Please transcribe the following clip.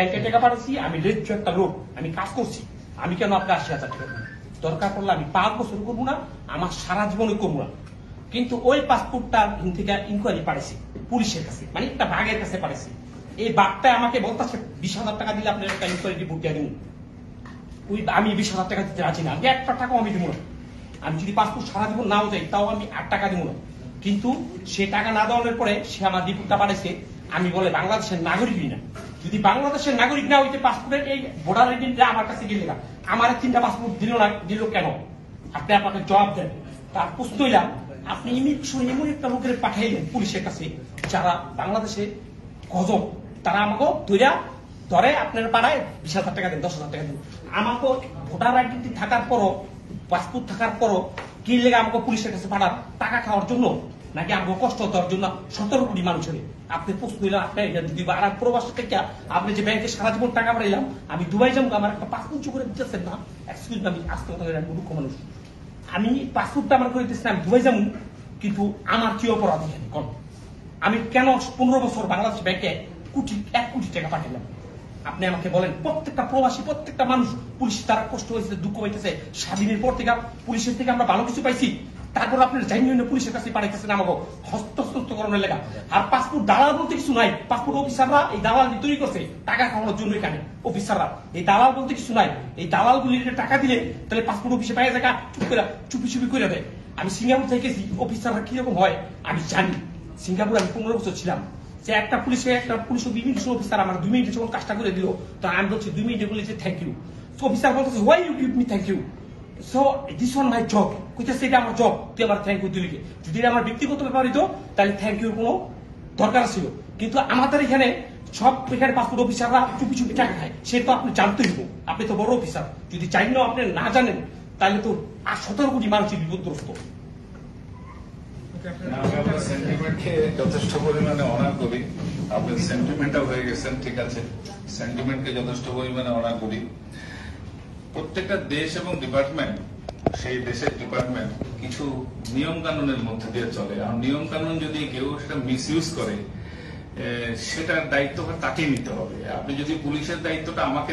ব্যাংকে টাকা পাঠাচ্ছি, আমি রেজিস্ট্রি একটা লোক, আমি কাজ করছি, আমি কেন আপনার ৮০,০০০ টাকা দেবো? দরকার পড়লে আমি ৫ বছর করবো না, আমার সারা জীবনে করবো না। কিন্তু ওই পাসপোর্টটা থেকে ইনকোয়ারি পাঠাইছি পুলিশের কাছে, মানে একটা বাঘের কাছে পাঠাইছি। এই বাঘটা আমাকে বলতেছে ২০,০০০ টাকা দিলে আপনার একটা ইনকোয়ারি রিপোর্ট দিয়ে দিন। ওই আমি ২০,০০০ টাকা দিতে রাজি না, একটা টাকাও আমি দিব না। আমি যদি পাসপোর্ট সারা জীবন নাও যাই তাও আমি ৮ টাকা দিব না। কিন্তু সে টাকা না দেওয়ার পরে সে আমার রিপোর্টটা পাঠাইছে, আমি বলে বাংলাদেশের নাগরিকই না। যদি বাংলাদেশের নাগরিক না হইতে পাসপোর্টের এই ভোটার আইডিটা আমার কাছে গেলে না, আমার ৩টা পাসপোর্ট দিল না, দিল কেন? আপনি আপনাকে জবাব দেন। তার প্রশ্ন হইলাম, আপনি ইমিগ্রেশন এমন একটা লোকের পাঠাইলেন পুলিশের কাছে যারা বাংলাদেশে গজব, তারা আমাকে ধরে আপনার পাড়ায় ২০,০০০ টাকা দেন, ১০,০০০ টাকা দেন। আমাকে ভোটার আইডেন্টি থাকার পরও, পাসপোর্ট থাকার পরও কি লেগে আমাকে পুলিশের কাছে পাঠান? টাকা খাওয়ার জন্য নাকি আমাকে কষ্ট দেওয়ার জন্য? ১৭ কোটি মানুষের আপনি প্রশ্ন হইলাম, আপনি যদি আর প্রবাস থেকে আপনি যে ব্যাংকে সারা জীবন টাকা পাঠাইলাম, আমি দুবাই যাবো, আমার একটা পাসপোর্ট করে দিতেছেন না? এক্সকিউজ আমি আসতে কথা মূর্খ মানুষ, আমি পাসপোর্টটা আমার করে দিচ্ছি, আমি দুবাই যাবো, কিন্তু আমার কি অপরাধ? আমি কেন ১৫ বছর বাংলাদেশ ব্যাংকে ১ কোটি টাকা পাঠালাম? আপনি আমাকে বলেন। প্রত্যেকটা প্রবাসী, প্রত্যেকটা মানুষ পুলিশ তারা কষ্ট হয়েছে, দুঃখ হইতেছে। স্বাধীনের পর থেকে পুলিশের থেকে আমরা ভালো কিছু পাইছি, তারপর আপনার জাইনিয়ন পুলিশের কাছে পাঠাইতেছেন আমাকে হস্তস্থকরণের লেখা। আর পাসপোর্ট দালাল বলতে কিছু নাই। পাসপোর্ট অফিসাররা এই দালাল তৈরি করছে টাকা খাওয়ানোর জন্য। এখানে অফিসাররা এই দালাল বলতে কিছু নাই। এই দালাল গুলির টাকা দিলে তাহলে পাসপোর্ট অফিসে পাই জায়গা চুপি চুপি করে দেয়। আমি সিঙ্গাপুর থেকে গেছি, অফিসাররা কিরকম হয় আমি জানি। সিঙ্গাপুর আমি ১৫ বছর ছিলাম। যে একটা পুলিশ ইমিগ্রেশন অফিসার আমার ২ মিনিটে যখন কাজটা করে দিল, তো আমি বলছি ২ মিনিটে বলেছি থ্যাংক ইউ। তো অফিসার বলতেছে why you give me thank you? So this one my job. কইতেছে এটা আমার জব, তুই আমার থ্যাংক ইউ দিলি। যদি এটা আমার ব্যক্তিগত ব্যাপার হইতো তাহলে থ্যাংক ইউ কোনো দরকার ছিল। কিন্তু আমাদের এখানে সব এখানে পাসপোর্ট অফিসাররা চুপি চুপি টাকা খায়, সে তো আপনি জানতেই হইব। আপনি তো বড় অফিসার, যদি চাইলেও আপনি না জানেন তাহলে তো আর ১৭ কোটি মানুষের বিপদগ্রস্ত। আমি আপনার সেন্টিমেন্টকে যথেষ্ট পরিমাণে অনার করি। আপনি সেন্টিমেন্টাল হয়ে গেছেন, ঠিক আছে, সেন্টিমেন্টকে যথেষ্ট পরিমাণে অনার করি। প্রত্যেকটা দেশ এবং ডিপার্টমেন্ট, সেই দেশের ডিপার্টমেন্ট কিছু নিয়ম কানুনের মধ্যে দিয়ে চলে। আর নিয়ম কানুন যদি কেউ সেটা মিসইউজ করে, সেটার দায়িত্ব তাকেই নিতে হবে। আপনি যদি পুলিশের দায়িত্বটা আমাকে